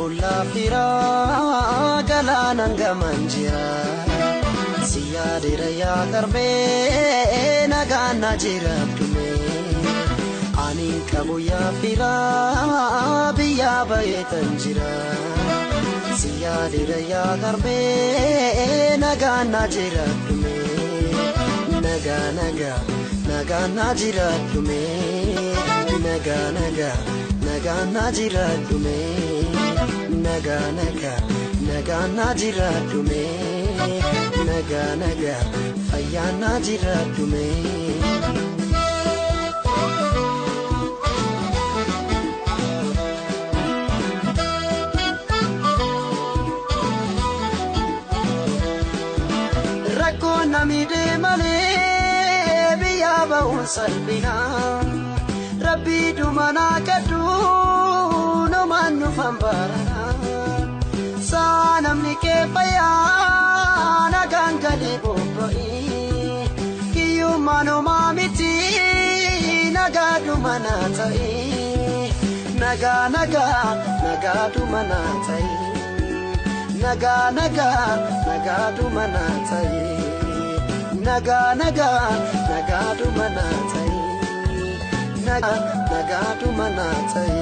kabulla fira galananga manjira siyadira ya karbe nagana jira tume ani kabuya fira biya bayetanjira siyadira ya karbe nagana jira tume nagana jira tume nagana jira tume nagana jira tume naga fayana jira tume rakona mide male biya ba unsalbina rabbi dumana kadu no manu fambarana sanamni ke paya nagangale boboi kiyu mano mamiti nagadu manatai naga du manatai naga du manatai naga du manatai nagatu manatai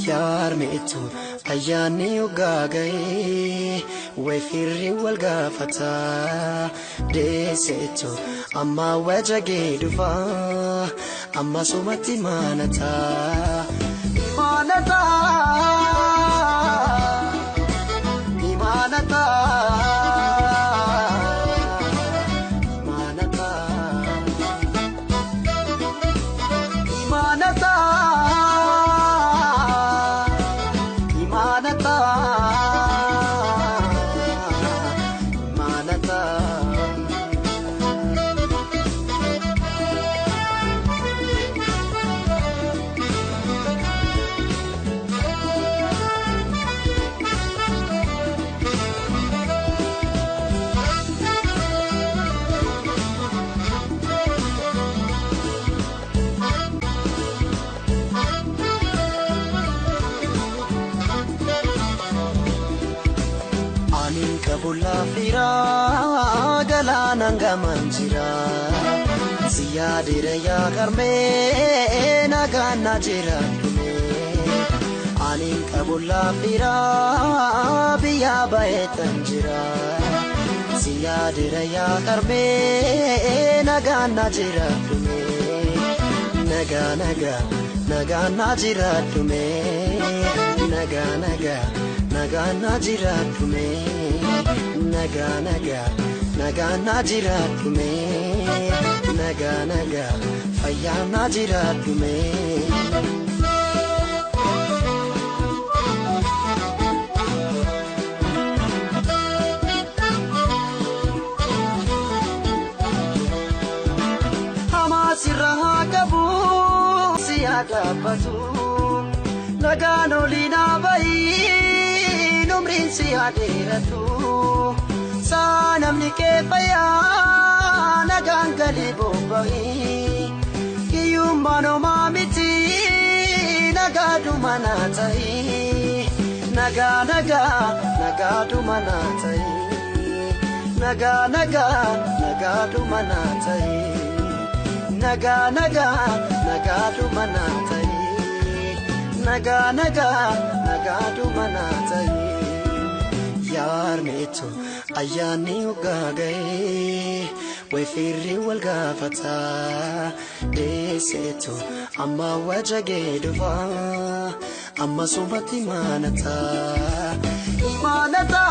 yar metu ayani ugagai wefiri walgafata desetu amma wajage dufa amma sumati manata imanata kabulla fira galananga manjira siyadira ya karme nagana jira tume ani kabulla fira biya bayetanjira siyadira ya karme nagana jira tume nagana jira tume nagana jira tume nagana jira tume naga fayana jira tume hamasira kabu siyada batu nagano lina bai numrin siyadiratu sanamni ke paya nagangale bobai kiyu mano mamiti nagadu manatai naga du manatai nagadu manatai naga du manatai nagadu manatai yar metu ayani ugagai wefiri walgafata desetu amma wajage dufa amma subati manata imanata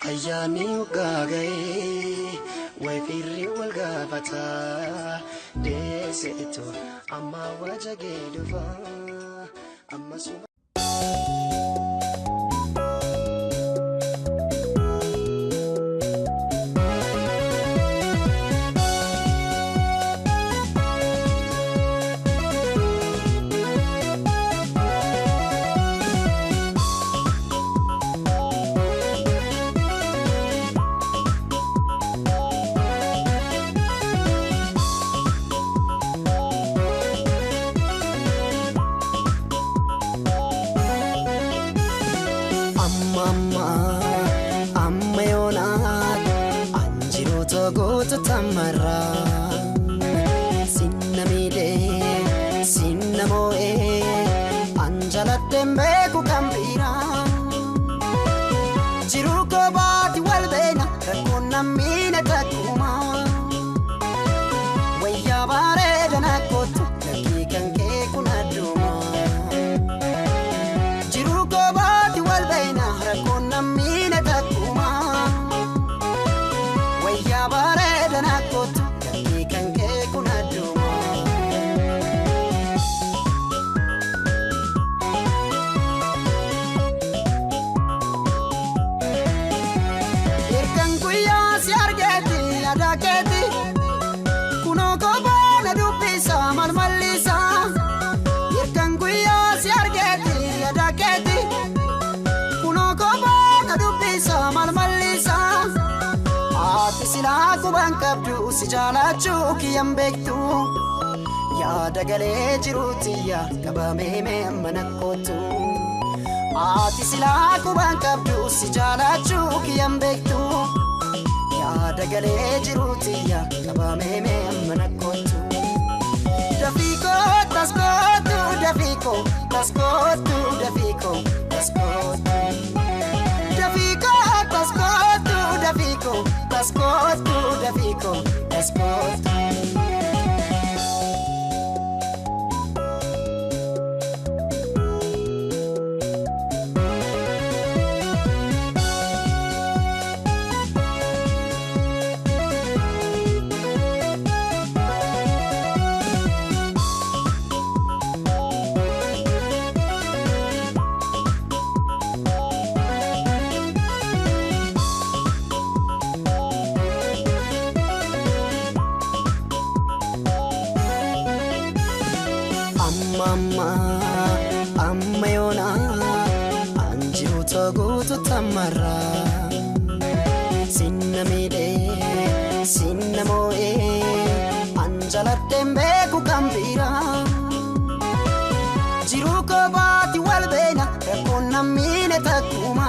ayani ugagai wefiri walgafata desetu amma wajage dufa amma amma yoonaan anjiruu toguutu tamarra sinna miidhee sinna moo'ee anjalatteen beeku kan biraa jiruu koobaati wal beena rakkoon nammiine takkuma wayyaa bareedana kootu lakkii kan kee kun adduma jiruu koobaati wal beena rakkoon nammiine takkuma wayyaa bareedana kootu lakkii kan kee kun adduma Adaketi kuno kobana dubisa malmalisa irkanguya si argeti adaketi kuno kobana dubisa malmalisa ati sila kuban kabdu si jalachu kiyam bektu ya dagale jirutiya kabame me manakotu ati sila kuban kabdu si jalachu kiyam bektu dagalee jiruutiya qabamee mee mana kootu dafiiko taskootu dafiiko taskootu dafiiko taskootu dafiiko taskootu dafiiko taskootu dafiiko taskootu amma yoonaan anjiruu toguutu tamarra sinna miidhee sinna moo'ee anjalatteen beeku kan biraa jiruu koobaati wal beena rakkoon nammiine takkuma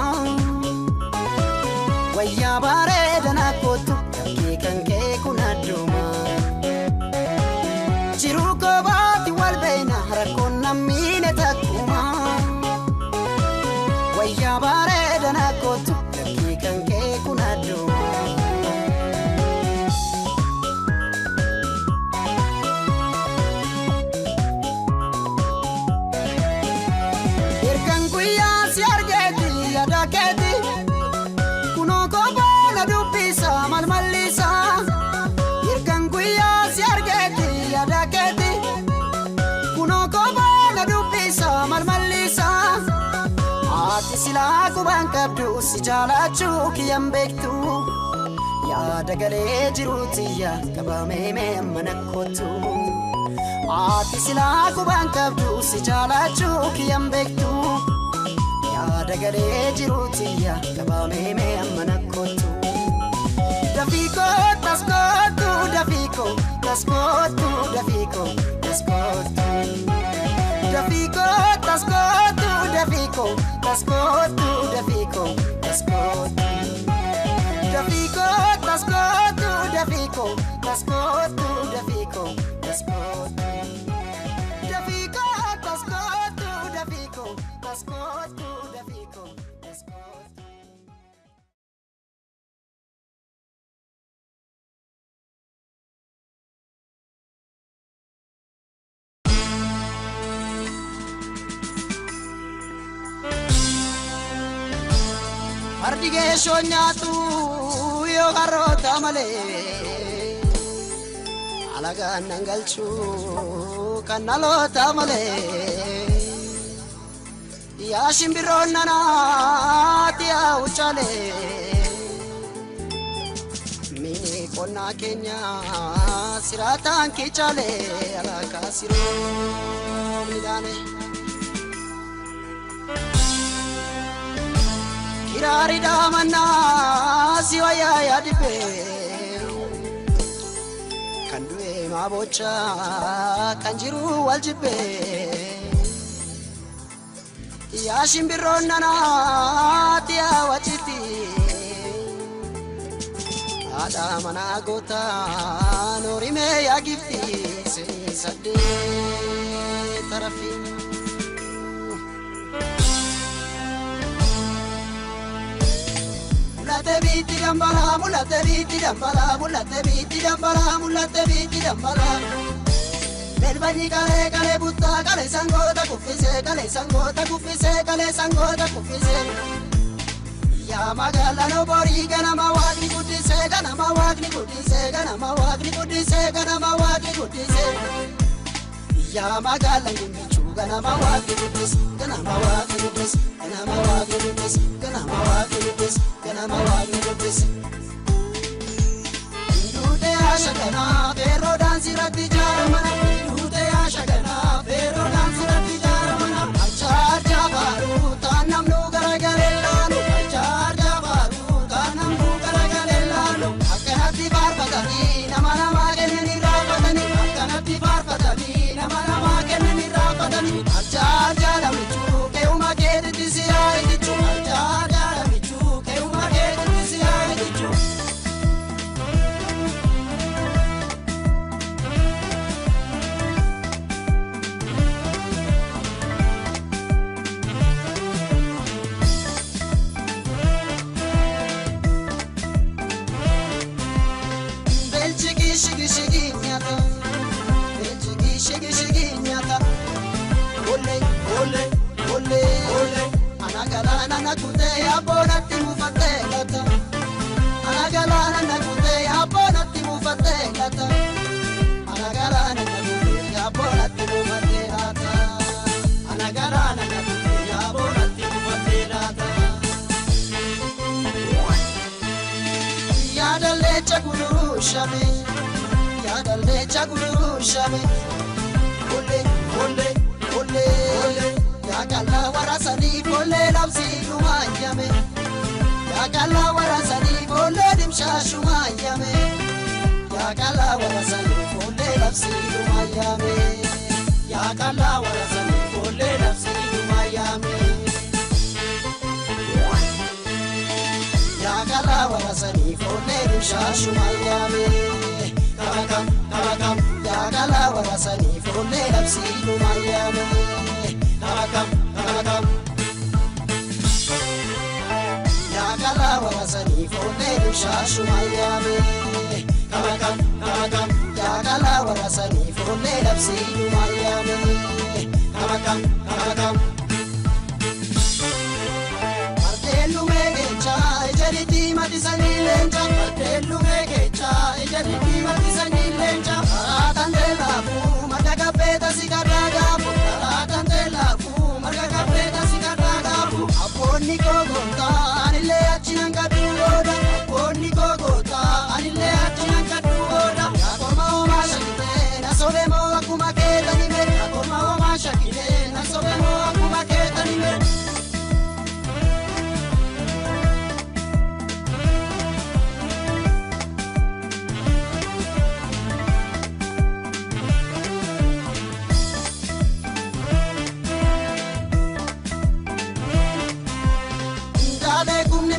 wayyaa bareedana kootu lakkii kan kee kun adduma jiruu koobaati wal beena rakkoon nammiine takkuma wayyaa bareedana kootu lakkii kan kee kun adduma irkan guyyaa si argeeti adaketi kunoo koobaana dubbisa malmallisa irkan guyyaa si argeeti adaketi kuno kobana dubbisa malmallisa ati sila kuban kabdu si jalachu kiyam bektu ya dagalee jiruutiya qabamee mee mana kootu ati sila kuban kabdu si jalachu kiyam bektu ya dagalee jiruutiya qabamee mee mana kootu dafiiko taskootu dafiiko taskootu dafiiko taskootu dafiiko taskootu dafiiko taskootu dafiiko taskootu dafiiko taskootu dafiiko taskootu dafiiko taskootu dafiiko taskootu dafiiko taskootu dafiiko taskootu ardige shonyatu yo garota male alaga nangalchu kanalota male ya shimbironna tia uchale mini konna kenya siratan kichale alaka siro midane kirari damana siwaya yadipe kanduwe mabocha kanjiru waljipe yaa shimbirroon nanaati yaa waciti haadha manaa gootaa noorimee yaa gifti saddeet tarafi mulate biti dambala Melbani kale butta kale sangota kufise ya magala no bori gana mawadi kudise ya magala ngimichu gana mawadi kudise Dute ashagana vero dansi rati jaramana Dute ashagana vero dansi rati jaramana Achar jabaru tanam nu garagalelanu Achar jabaru tanam nu garagalelanu Akkanatti farfatani nama kennani raafatani Akkanatti farfatani nama kennani raafatani Achar jalamichu keuma keetitti siyaayitichu Achar jalamichu keuma keetitti siyaayitichu Shigi nyata ole anagalana nakute abonatti mufattelata anagalana nakute abonatti mufattelata anagalana nakute abonatti mufattelata anagalana nakute abonatti mufattelata yadalle chaguru shame ole ya kala warasani ole lapsi lumayame ya kala warasani ole dimsha shumayame ya kala warasani ole lapsi lumayame ya kala warasani ole lapsi lumayame ya kala warasani ole dimsha shumayame Karakam ya kala warasani ole lapsi lumayame Karakam ya kala warasani ole dimsha shumayame Karakam ya kala warasani ole lapsi lumayame Karakam Martellu megecha ejariti matisani lencha Martellu megecha ejariti matisani lencha Atandelafu marga peta sikaragafu Atandelafu marga peta sikaragafu Aponni kogota anile achinanga duoda Aponni kogota anile achinanga duoda Yakoma oma shakite nasobemo akuma ketanime Yakoma oma shakite nasobemo akuma ketanime Dale kumni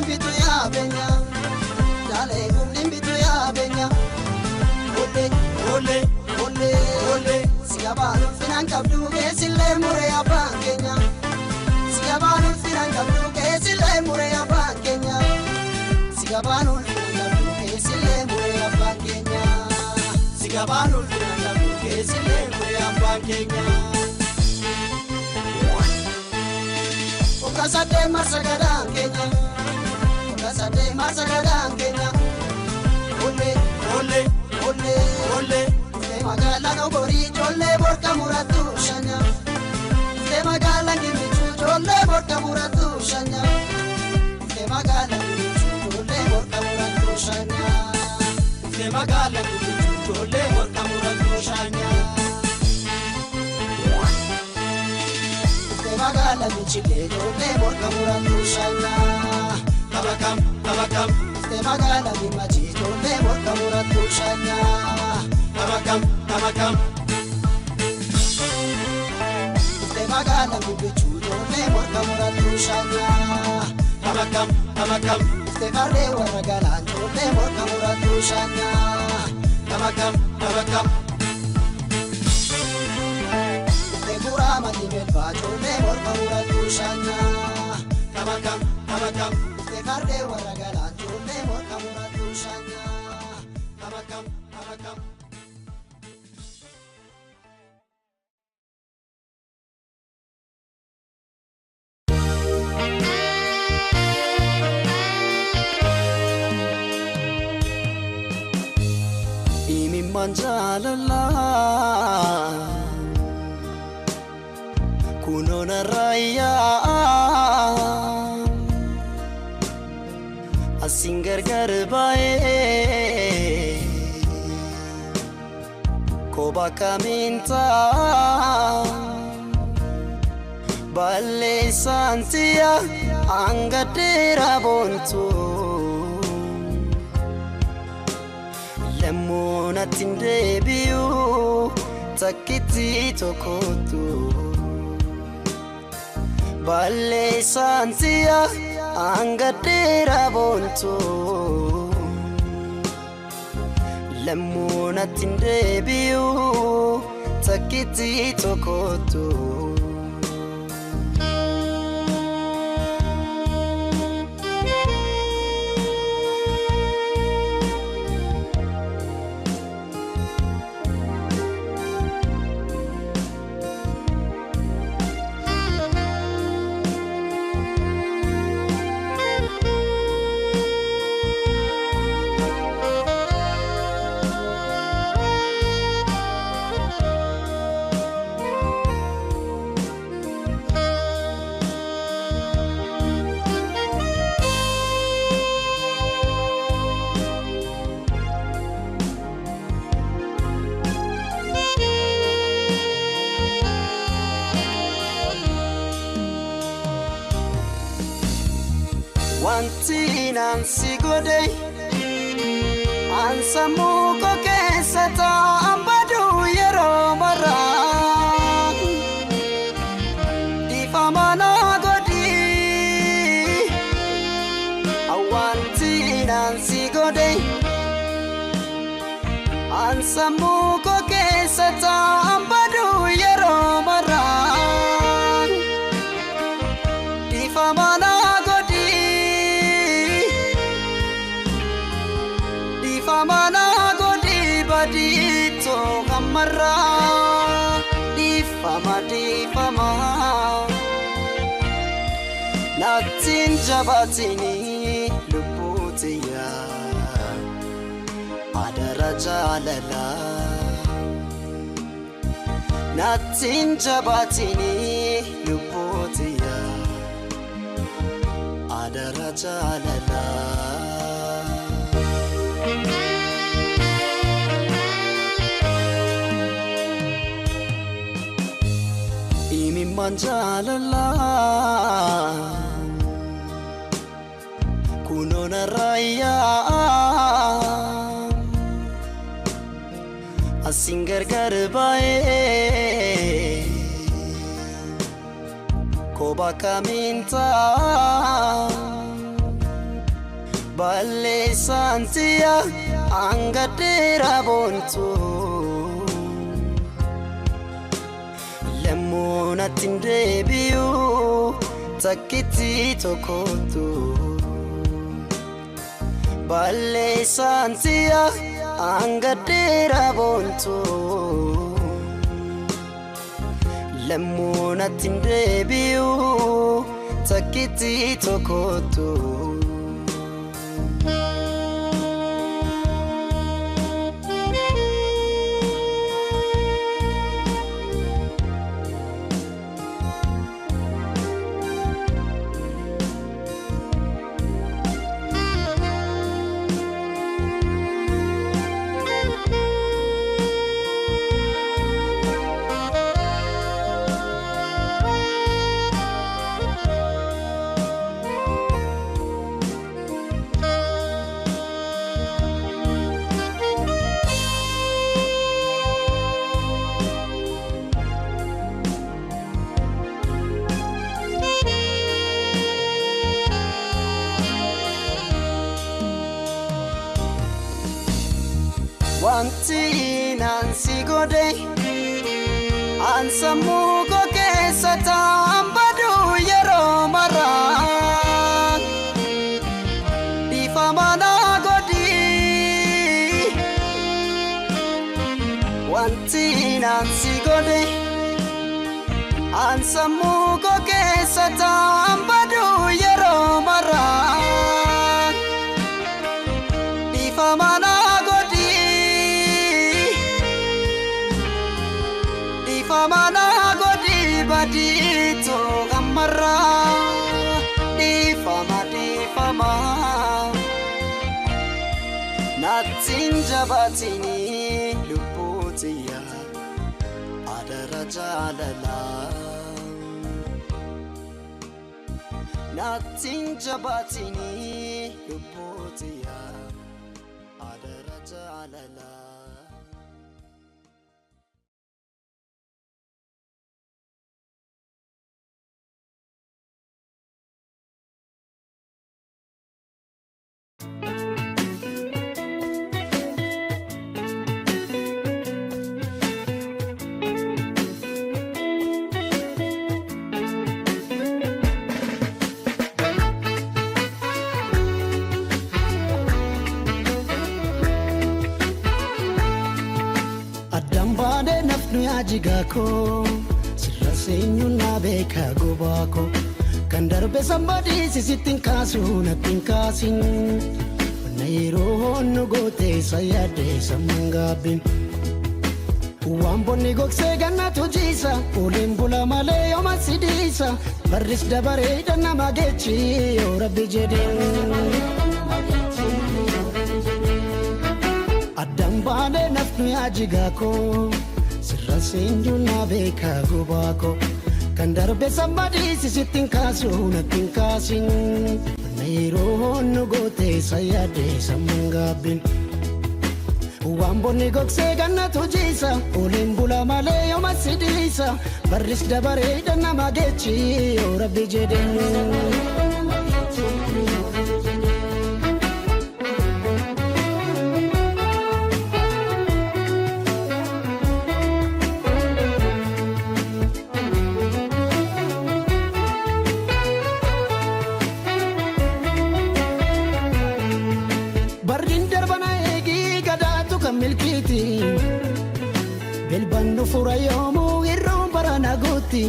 bitu ya benya ole siyabalu finan kabdu kesile mure ya bankenya siyabalu finan kabdu kesile mure ya bankenya siyabalu finan kabdu kesile mure ya bankenya siyabalu finan kabdu kesile mure ya bankenya Okasate masagadan kenya ole magala no bori jolle borka muratu shanya magala ngimichu jolle borka muratu shanya magala ngimichu jolle borka muratu shanya magala ngimichu jolle borka muratu shanya magala ngimichu jolle borka muratu shanya Kabakam magala ngimachi jolle borka muratu shanya Kabakam magala bibichudo le morka muratu shanya kamakam te karre waragala le morka muratu shanya kamakam te gura mati belbajo le morka muratu shanya kamakam te karre waragala le morka muratu shanya kamakam manjalala kunona raya asingar garbae koba kaminta balle santia angatera bontu lemona tindebiu takiti tokotu balle santia angatera bontu lemona tindebiu takiti tokotu Wantinan sigode ansamu ko kesata ambadu yero mara difamana godi awantinan sigode ansamu ko kesata ambadu yero mara difamana famana godi badito kamara di fama natin jabatini lubutiya adara jalala natin jabatini lubutiya adara jalala manjalala kunona raya asingar garbae koba kaminta balle santia angatera bontu lemona tindebiu takiti tokotu balle santia angatera bontu lemona tindebiu takiti tokotu wanti nansi godhe ansammuu koo keessa taambadu yeroo maraa dhiifama naa godhi wanti nansi godhe ansammuu koo keessa taambadu yeroo maraa dhiifama naa godhi dhiifama naa godhi badito ammarraa dhiifama nattiin jabaatini lubbuu tiyya adara jaalalaa nattiin jabaatini lubbuu tiyya adara jaalalaa. Jigako sirra seenyu na beeka gobako kan darbe somebody sisittin kaasu nattin kaasin wanna yeroo nu goote sayyaade sammangaabin waan bonni gogsee gannatu jiisa oliin bula malee yooma sidiisa barris dabareedha nama geechi yoo rabbi jedheen addaan baane nafnu yaa jigako sirra seenyu na beeka gobako kan darbe somebody sisittin kaasu nattin kaasin wanna yeroo nu goote sayyaade sammangaabin waan bonni gogsee gannatu jiisa oliin bula malee yooma sidiisa barris dabareedha nama geechi yoo rabbi jedheen belbannu fura yoomuu irroon barana guutti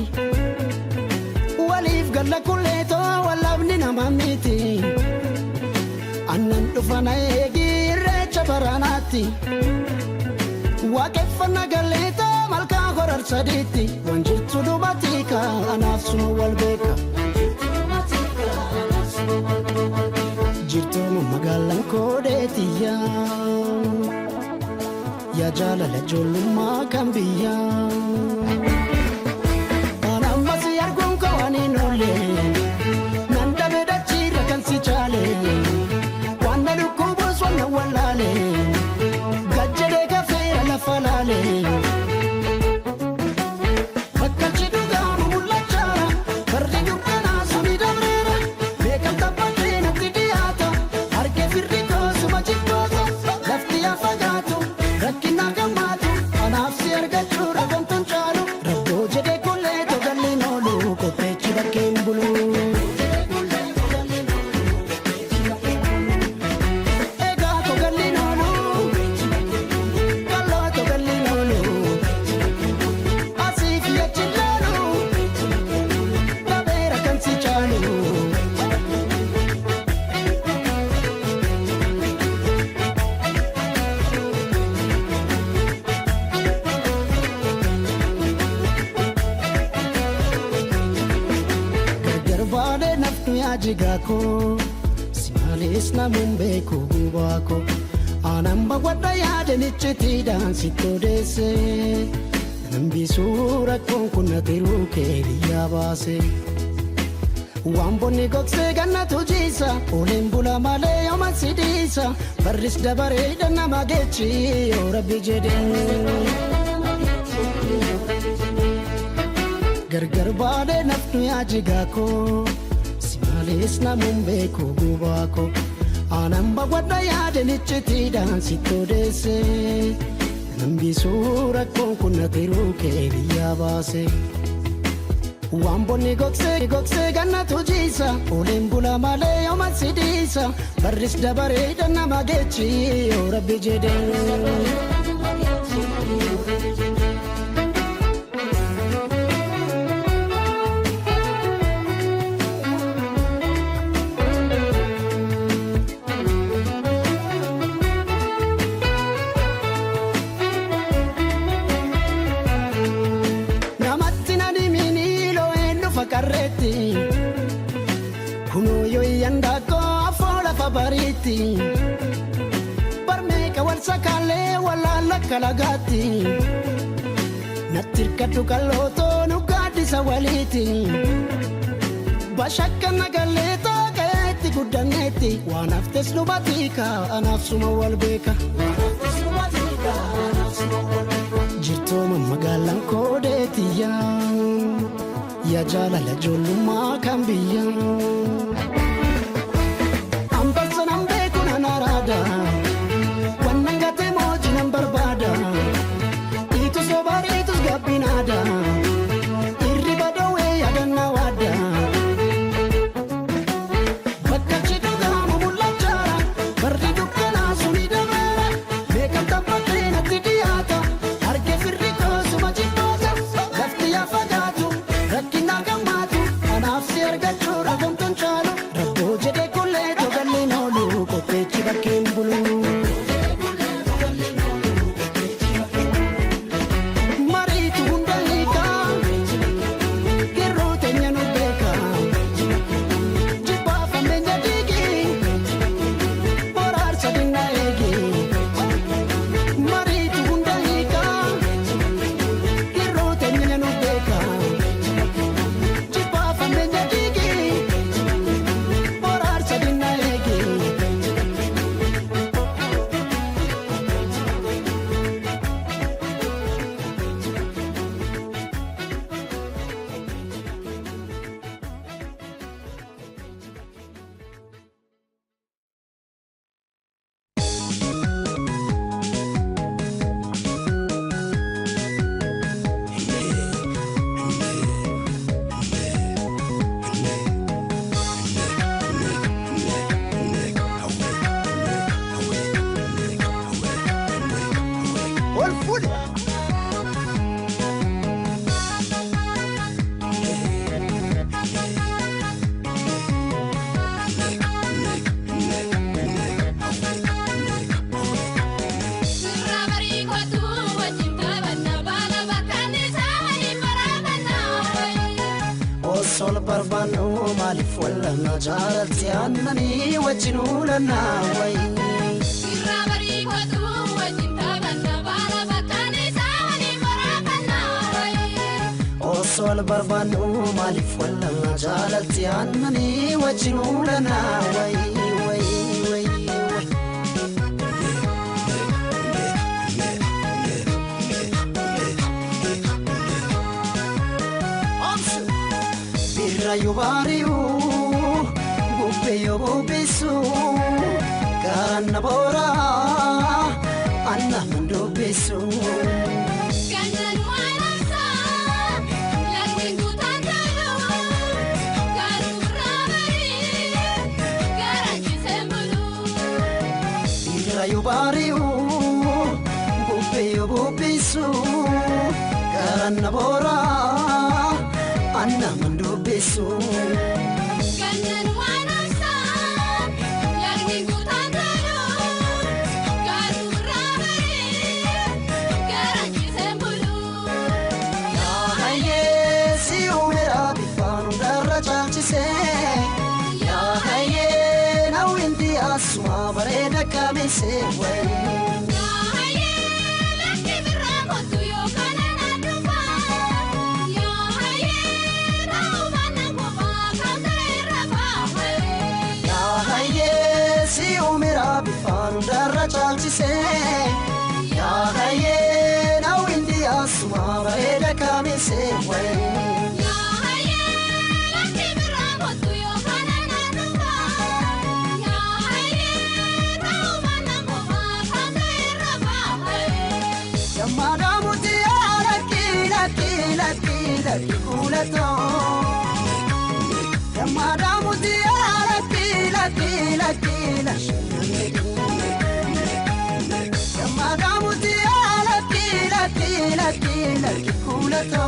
waliif galla kulleetoo wallabni nama miti annan dhufana eegi irreecha baranaatti waaqeffanna galleetoo malkaa horar sadiitti waan jirtu dubatika anaaf sunu wal beeka jirtooma magaalaan koodheetiyyaa ya jaalala ijoollummaa kan biyyaa anammas arguun koo ani noole nan dhabe dachiirra kan si chaale waan na dhukkubuus waan na wallaale gajjadee gafeera lafa laale bakkalchi dhugaamu mul'acha fardi dukkanaa suni dabreera beekamta bakkee natti dhiyaata argee firri koo suma jibboota lafti yaa fagaatu rakkina gammaatu anaaf si argachuu ragamtuun caalu rabboo jedhee kullee togalli noolu qopheechi bakkeen bulu egaa togalli noolu kalloo togalli noolu asiif yachi laalu dhabeera kan si caalu jigako simales na mumbeko gubako anamba wadda yaade nichitiidhaan sittodesse nambisuura konkuna tiruu kee biyyaa baase waan bonni gogsee gannatu jiisa oliin bula malee yooma sidiisa barris dabareedha nama geechi yoo rabbi jedheen gargar baadee nafnu yaa jigako simales na mumbeko gubako Anamba wadda yaadanichiti dansittoodesse Nambisuu rakkoon kun natiruu kee biyyaa baase Waan bonni gogsee gannatu jiisa Oleen bula malee yooma sidiisa Barris dabareedha nama geechi yoo rabbi jedhee Kuno yo yanda ko afola favoriti Parmeka wal sakale wala lakalagati Natirkatu kaloto nugadi sawaliti Bashakka nagaleta kaeti gudaneti Wanaftes nubatika anafsuma walbeka Jirto mamagalan kodeti ya Ya jala la joluma kambiya Ambasa nambe kuna narada Wanangate moji nambarbada Itu sobari itu gapinada Irri badawe adana wada Bakka chidu gamu mulachara Bardi dukkana suni damara Mekam tampate nati diyata Harke firriko suma jibata Lafti ya fagatu Rakkina gammatu anaafsi argachuu ragamtuun caalu Rabboo jedhee kullee togalleen oolu qopheechi bakkeen bulu Mariitu hunda hiikaa Yeroo teenya nu beekaa Jibbaaf ammeenya diigii Boraarsa dinna eegii Mariitu hunda hiikaa Yeroo teenya nu beekaa Sol barbanu malif wala najarati annani wajinuna nawai Irabari kwatu wajinta ganna bala bakani sawani marabana wai Sol barbanu malif wala najarati annani wajinuna nawai Yubariu Gupeyo bubisu Karana bora Anna mando bisu Kandan wanasa Lagwingu tantayo Karu rabari Garanchi sembulu Ira yubariu Gupeyo bubisu Karana bora Anna mando bisu Kandan wanasa Lagwingu tantayo Karu rabari Garanchi sembulu Ya haye si umera bifanu darra chalchise Ya haye na winti asma bareda kamise way Darra chalchise Ya haye na windi asma bareda kamise way Ya haye lakki birra botu yo kanana duba Ya haye laki kulato Yamada mutia laki Yamada mutia laki kulato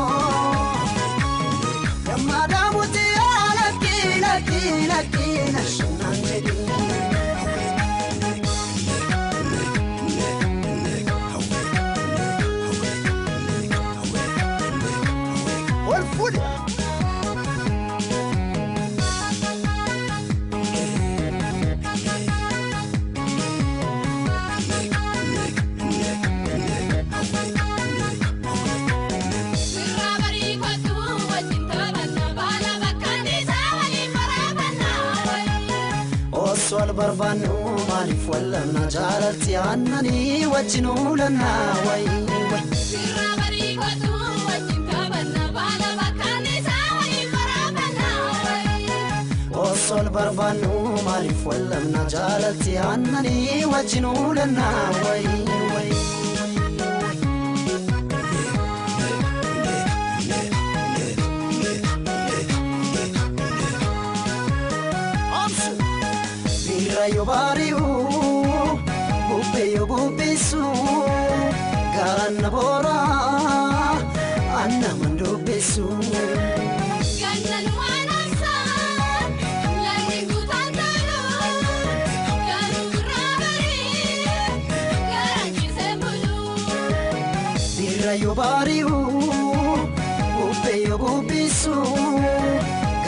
Yamada mutia laki nashanangedi Swal barbanu malif wala najarati annani wajinu lana way Sirabari kwatu wajin kabana bala bakani sawali marabana way Swal barbanu malif wala najarati annani wajinu lana way Yo bariu bubesu garana bora anna mando besu gannan wanasa lagi gutantalo garu rabari garangi sembulu dira yo bariu bubesu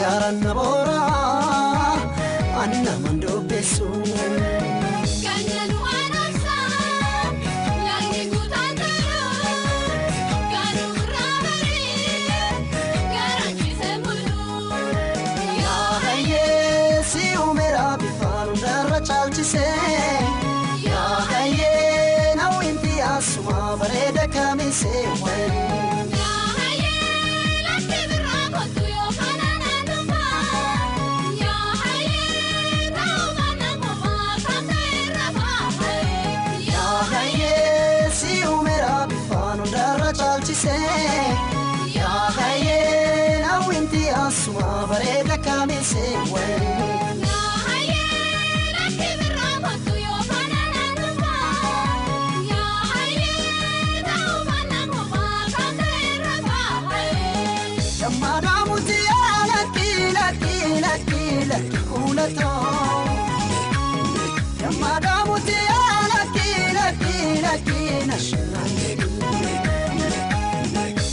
garana bora anna mando besu gannan wanasa lagi gutantalo garu rabari garangi sembulu ya haye si umera bifanu darra chalchise ya haye nawinti asma bareda kamise way Ya haye nawinti asma bareda kamise way Ya haye laki birramatu yo banana numa Ya haye taubana kuma kasaira bahay Yamada mutia laki kulato Yamada mutia laki nashanangedi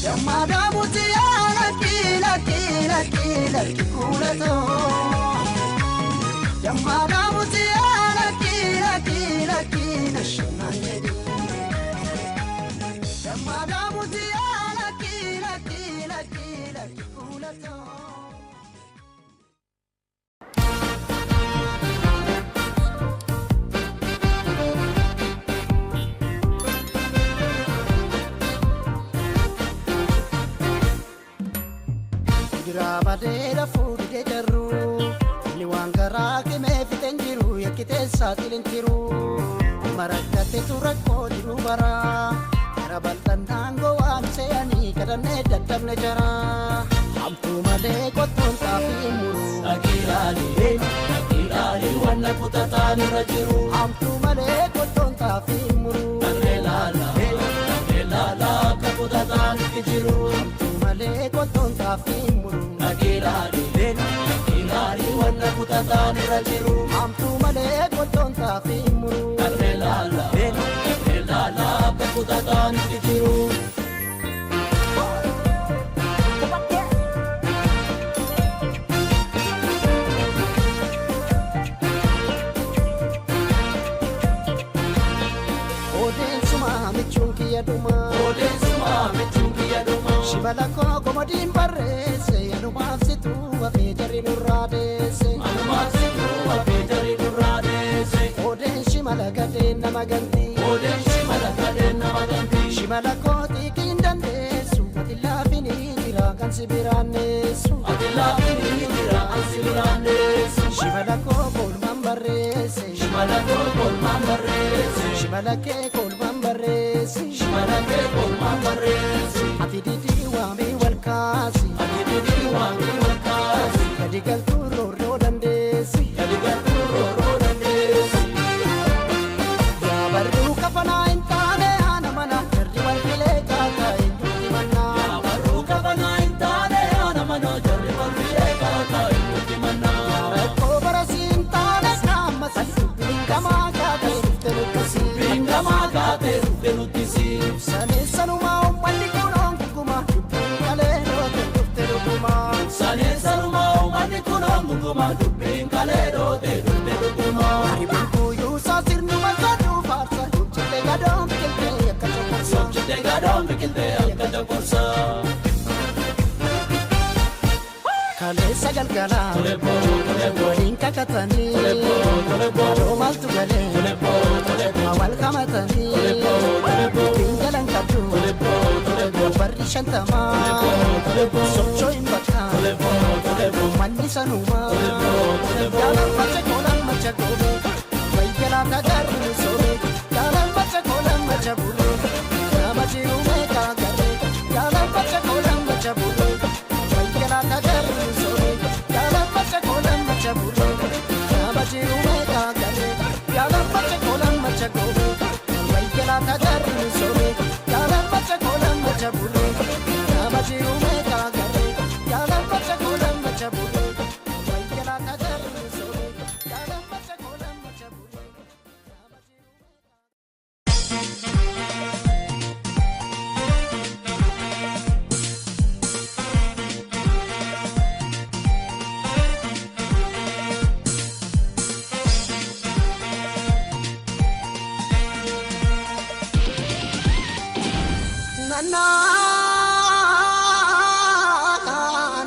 Yamada mutia laki kulato Yamada mutia laki nashanangedi Yamada mutia laki kulato Rabadera fudi de jaru ni wangara ke me fitenjiru yakite satilintiru marakate turakko diru bara rabaltan dango amse ani kadane datamne jara amtu male koton tafimuru akirali wanna putatani rajiru amtu male koton tafimuru akirala kaputatani kijiru amtu male koton tafimuru Akirari wanna putatani rajiru amtu male koton tafimuru Karelala putatani kijiru Oden suma michunki yaduma Shibalako komodin barrese Anumafsitu afejari nurradese Oden shimalakade namaganti Shimalakoti kindandesu Atilafini jira kansibiranesu Shimalako kolman barrese Shimalake kolman barrese Ati didi wami walkas Sani sanuma ummanni kunoon guguma dubbiin kalee doote dhufte dhuguma. Sani sanuma ummanni kunoon guguma dubbiin kalee doote dhufte dhuguma. Haribaan kuyyuu saasirnuma saduu faarsa sobchitee gadoon biqiltee akka coqorsa. Sobchitee gadoon biqiltee akka coqorsa. Kaleessa galgala waliin kakatanii adoo maaltu galee awwal qamatanii ittiin galan qabdu barri shantamaa sochoo hin bakka manni sanumaa yaalan macha koolan macha goobee wayyalaan tajaajiluu soobee yaalan macha koolan macha bulee nama jiruu meeqaa garee yaalan macha koolan macha bulee wayyalaan tajaajiluu soobee yaalan macha koolan macha bulee nama jiruu meeqaa garee yaalan macha koolan macha goobee wayyalaan tajaajiluu soobee yaalan macha koolan macha bulee nama jiruu meeqaa garee yaalan macha koolan macha bulee wayyalaan tajaajiluu soobee yaalan macha koolan macha bulee nama jiruu meeqaa.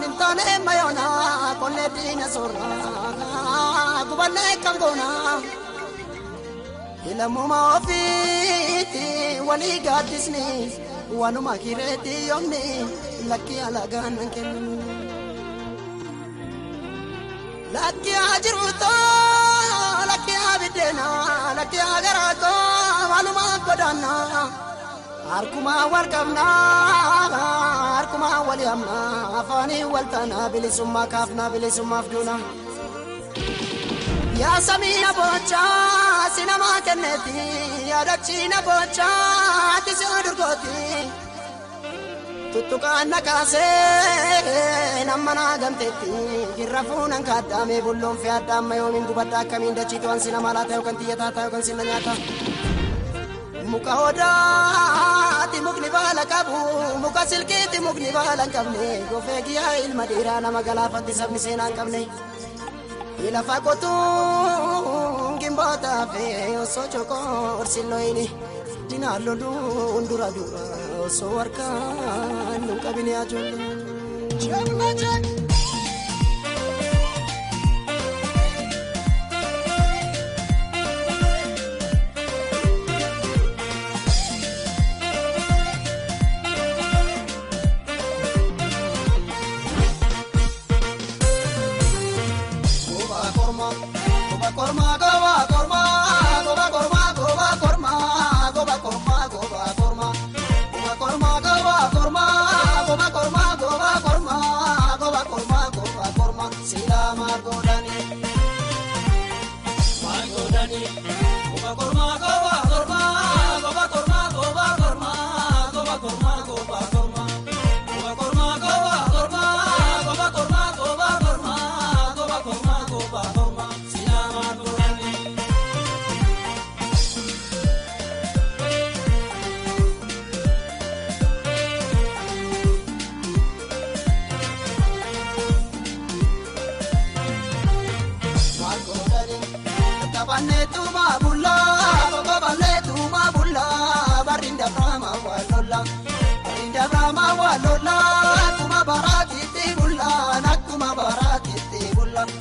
Nintane mayona konne dina sorra kubanne kangona ilamuma ofiti wali gadisni wanuma kireti yomni lakki alagan kennu lakki ajruto lakki abidena lakki agarato wanuma godana Arkuma warqabna arkuma waliyamna afani waltana bilisumma kafna bilisumma afduna ya samina bocha sinama kenneti ya dakchina bocha tisadurgoti tuttuqanna kaase namana gamtetti girrafunan kaadame bullon fi adamma yomin gubadda akamin dachitu an sinama la tayo kan tiyata tayo kan sinanyata muka odaati mukni baala qabu muka silkiiti mukni baala hin qabne gofee giyyaa ilma dhiiraa nama galaafatti sabni seenaa hin qabne ilafa qotuun gimbootaa fi osoo coqorsin loyini dinaan loluun dura dura osoo harkaan nun qabine ajoollee.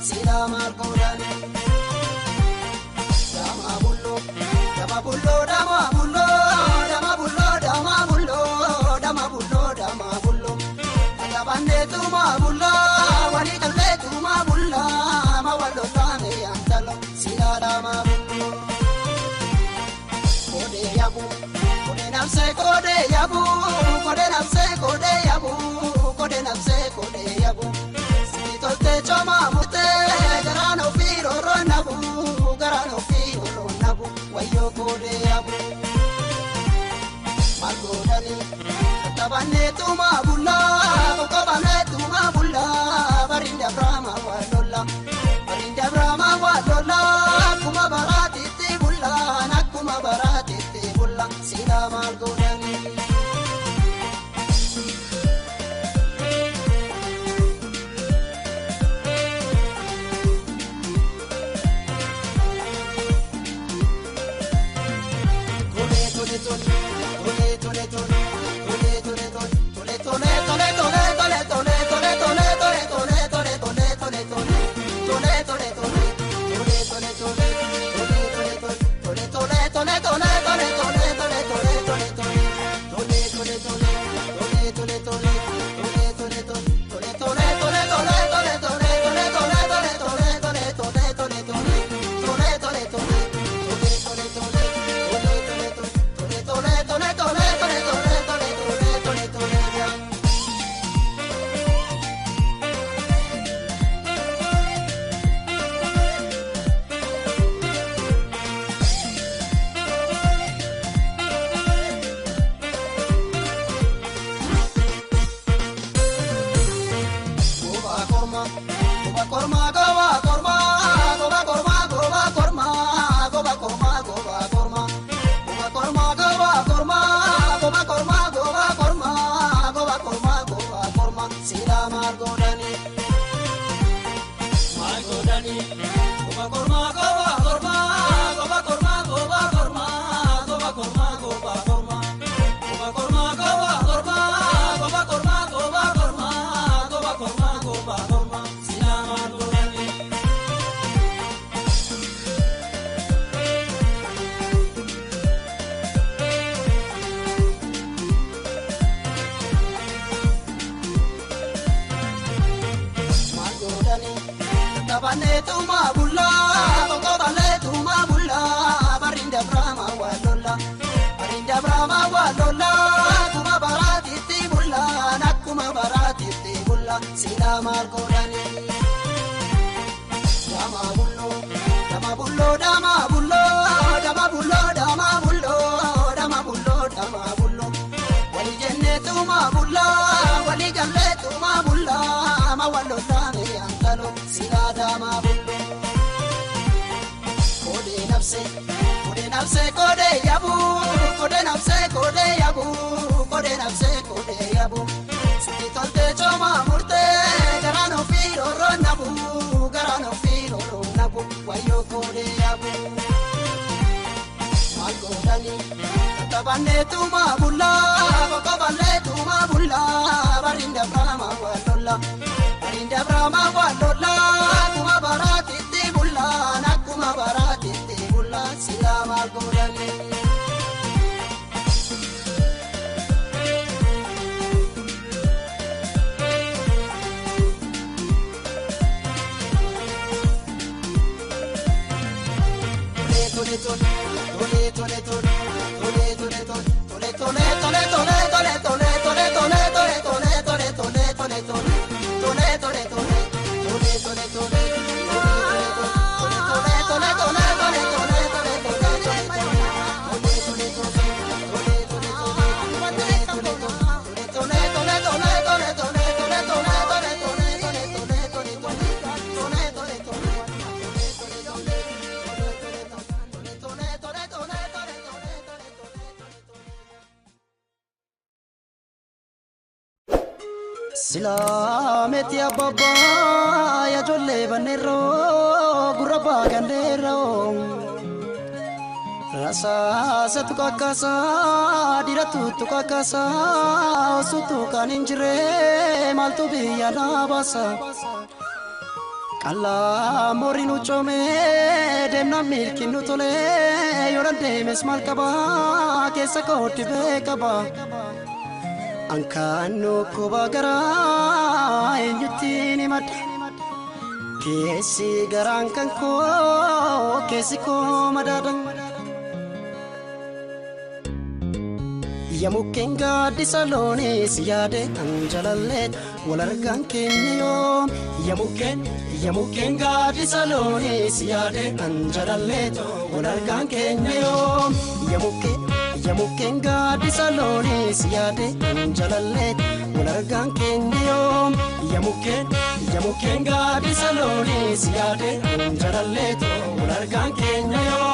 Sila margolani dama bullo dama bullo dama bullo dama bullo dama bullo dama bullo dama bullo tabande tuma bullo wali talle tuma bullo ma wallo tame yantalo sila dama bullo kode yabu kode namse kode yabu kode namse kode yabu kode namse kode yabu tolte choma mute garano firo ronabu wayo kode yabu magodani tabane tuma bulla kokobane tuma bulla barinda brahma walola kuma barati ti bulla nakuma barati ti bulla sila magodani Tabanetuma bulla, toko banetuma bulla, barinda brahma walola, kuma barati bulla, nakuma barati bulla, sila margorani. Dama bullo, dama bullo, dama bullo, dama bullo, dama bullo, dama bullo, dama bullo. Wali jennetuma bulla, wali galletuma bulla, ma walola me antalo. Dama bullo, kode nafse, kode yabu, kode nafse, kode yabu, kode nafse, kode yabu. Suki tolte choma murte, garano firo ronabu, wayo kode yabu. Malko dani, tabane tuma bulla, kokobane tuma bulla, barinda brahma walola. Barinda brahma walola, kuma barati bulla, nakuma barati bulla, sila malgorani. Silameti ababa ya jolle banero guraba gandero rasa satu kakasa diratu tu kakasa sutu kaninjre maltu biya nabasa kala morinu chome demna milkinu tole yorande mesmal kaba kesa koti be kaba Ankano kubagara enyutini mat kesi garangkan ko kesi ko madadang ya mukenga di salone siyade anjalalet walargan kenyo ya mukenga di salone siyade anjalalet walargan kenyo ya mukenga di salone siyade anjalalet walargan kenyo ya mukenga di salone siyade anjalalet walargan kenyo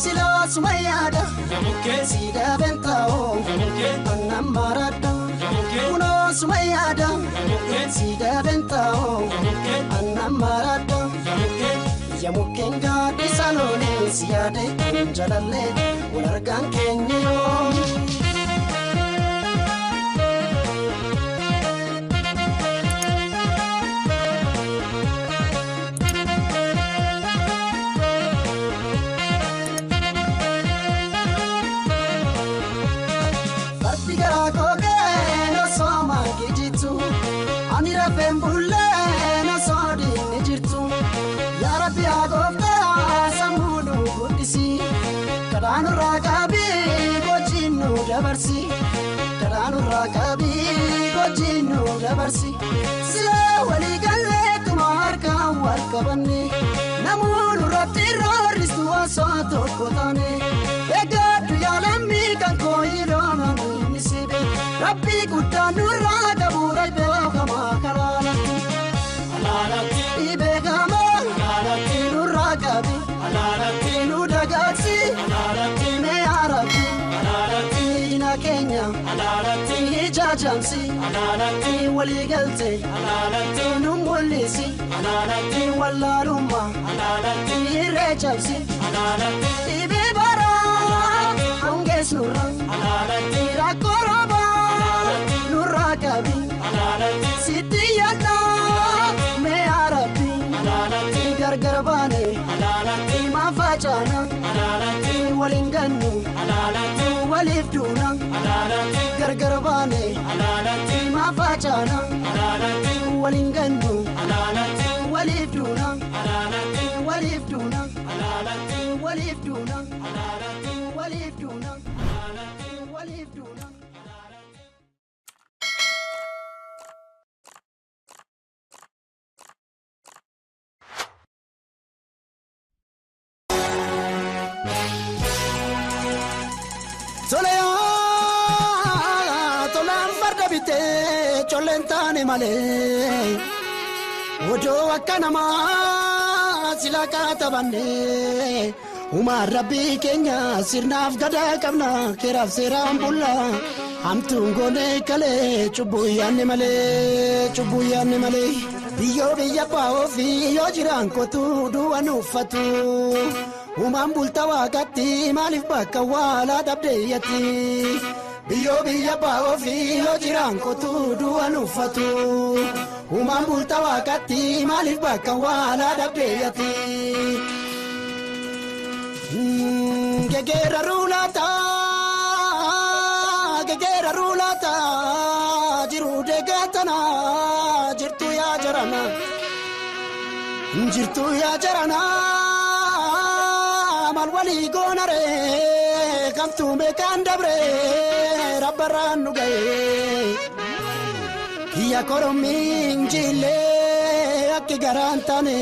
sila sumayada ya muken sida bentao ya muken annamarada ya muken uno sumayada ya muken sida bentao ya muken annamarada ya muken ya mukenga di salone siyade anjalalet walargan kenyo Fembulle no sodi nijirtu ya rabbi agofta samunu gudisi kadanu ragabi gojinu dabarsi kadanu ragabi gojinu dabarsi sila wali galle tumarka warkabani namunu rabbi roristu asato kotane egadu yalammi kan koyilo nisibe rabbi kutanu ragabu raibe Kenya, Hija jamsi alalati wali galte alalati numulisi alalati wallaruma alalati rejabsi alalati bibara anges nurra alalati rakoroba nurra kabi alalati sitiyana me arabi alalati gargarbane alalati mafajana alalati walinganu alalati walifduna alalati gargarbane alalati mafajana alalati walinganu alalati walifduna alalati walifduna alalati walifduna alalati walifduna alalati walifduna Cholentane male ojo akkanama silaka tabane umar rabbi kenya sirnaaf gada qabna keraf seram bulla hamtun gone kale chubuyanne male biyo biya pao fi yo jiran ko tu duanu fatu umam bulta waqati malif bakka wala dabdeyati biyo biya pao fi yo jiran ko tu duanu fatu umam bulta waqati malif bakka wala dabdeyati gegera rulata jiru de gatana jirtu ya jarana mal wali gonare kamtu me kandabre rabbaran gaye ya koromin jile akki garantane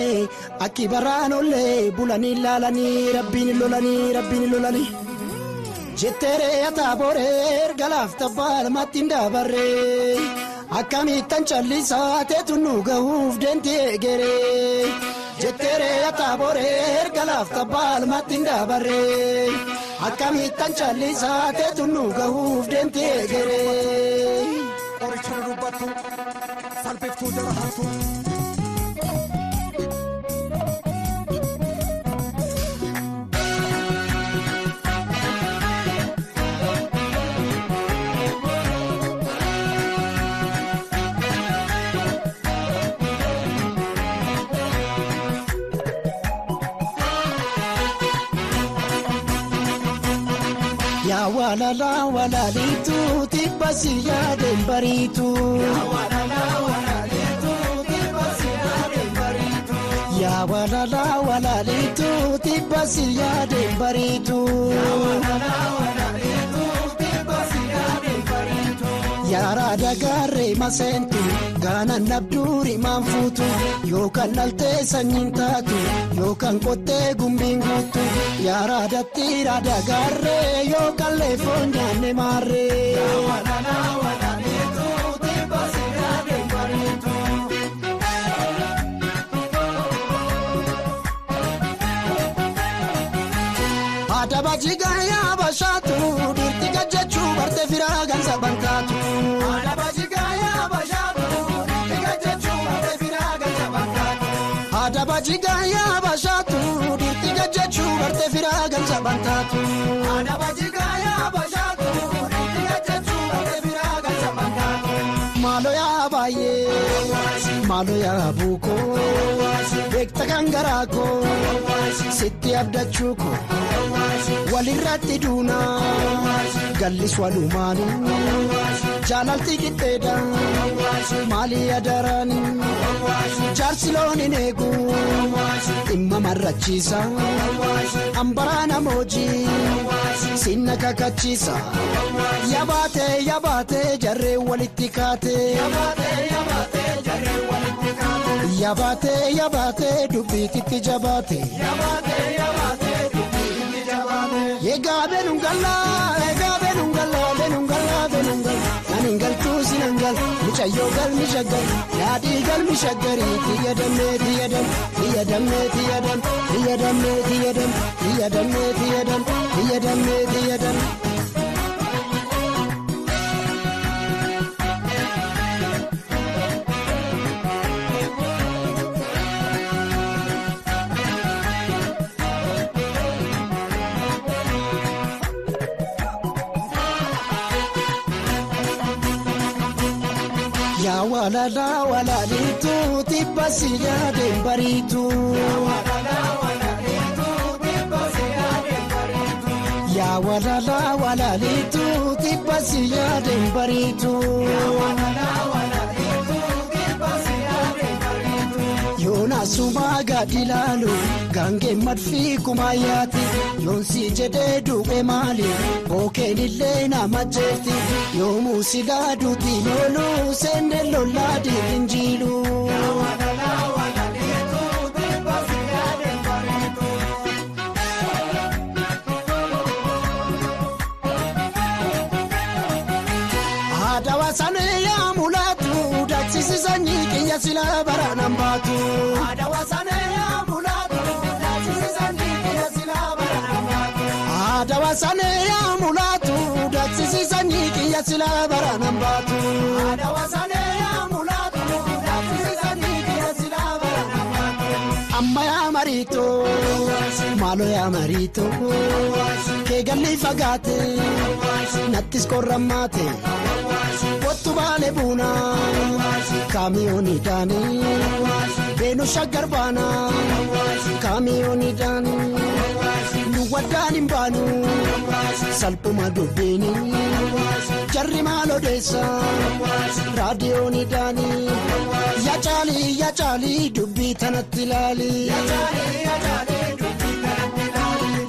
akki baranolle bulani lalani rabbin lolani jettere atabore galaf tabal matinda barre akami tanchalisa tetunu gauf dente gere jettere atabore galaf tabal matinda barre akami tanchalisa tetunu gauf dente gere original rubatu salpeftu darahatu Ya wala litu tibasi ya dembaritu ya wala litu tibasi ya dembaritu ya wala litu tibasi ya dembaritu ya rada garre masentu gana nabduri manfutu yo kanalte sanyintatu yo kan kote gumbingutu ya rada tirada garre yo kalle fonya ne mare ya wala litu tibasi ya dembaritu adabajiga ya bashatu dirtiga jechu barte firagan sabantatu adabajiga ya bashatu dirtiga jechu barte firagan sabantatu adabajiga ya bashatu dirtiga jechu barte firagan sabantatu adabajiga ya bashatu dirtiga jechu barte firagan sabantatu malo ya baye malo ya buko bekta kangarako sitti abdachuko walirratti duna gallis walumani jalalti kiteda mali adarani jarsiloni negu imma marrachisa ambarana moji sinna kakachisa yabate jarre walittikate yabate dubbikitti jabate Egabe nungalla aningal tu sinangal muchayo gal mishagar yadi gal mishagari tiyadam yaa walala walalitu tibbasi yaadeen bariitu yaa walala walalitu tibbasi yaadeen bariitu yaa walala walalitu tibbasi yaadeen bariitu yoona sumaa gaadilaalu gaangee madfii kumaayyaati yoonsi jedhee duubee maali bookeen illee nama jeetti yoomuu silaa duuti looluu seenne lollaa diirin jiilu. Adawasane yaa mulaatu daaksisisanii kiyya silaa baraanaan baatu. Adawasane yaa mulaatu daaksisisanii kiyya silaa baraanaan baatu. Adawasane yaa mulaatu daaksisisanii kiyya silaa baraanaan baatu. Adawasane yaa mulaatu daaksisisanii kiyya silaa baraanaan baatu. Amma yaa mariitoo maaloo yaa mariitoo keegalli fagaate nattis korrammaate. Kottu baale buuna kaamiyooni daani beenu shaggar baana kaamiyooni daani nu waddaan hin baanu salphuma dubbiini jarri maal odeessa raadiyooni daani yaa caalii dubbii tanatti ilaali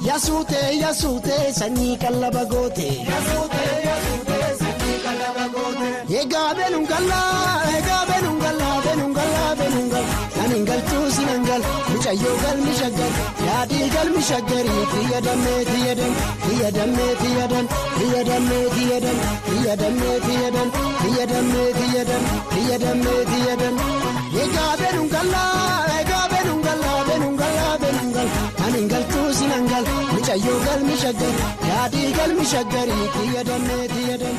yaa suutee sanyii qallaba goote. Egaa benungala naningaltuu sinangal micayyoo galmi shaggar yaadii galmi shaggari tiyadan egaa benungala naningaltuu sinangal micayyoo galmi shaggar yaadii galmi shaggari tiyadan.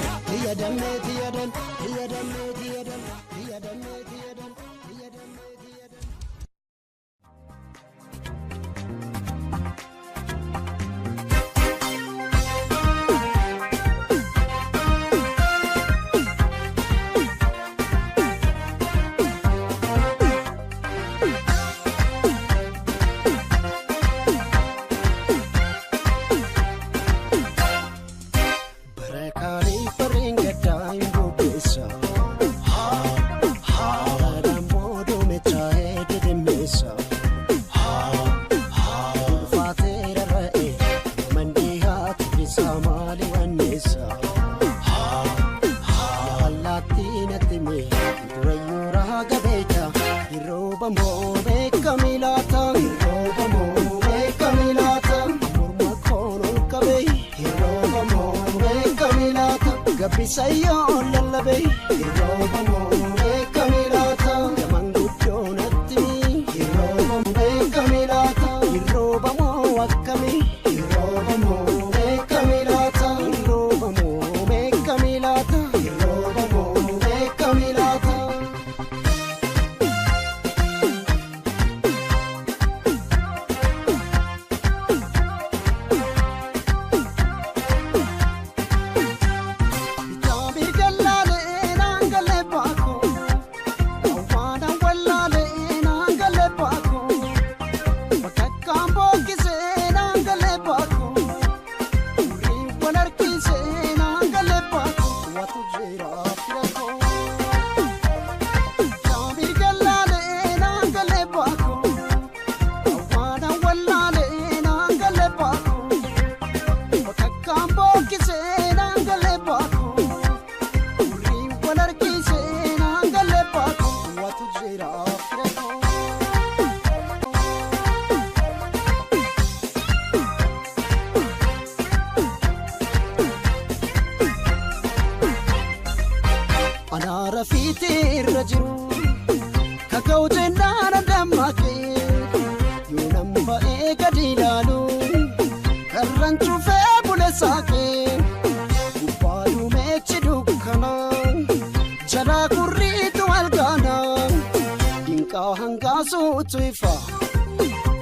Gabisayo lalabe iroba mo kamilata yamangudo natti iroba mo kamilata iroba mo akami iroba mo kamilata iroba mo kamilata iroba mo kamilata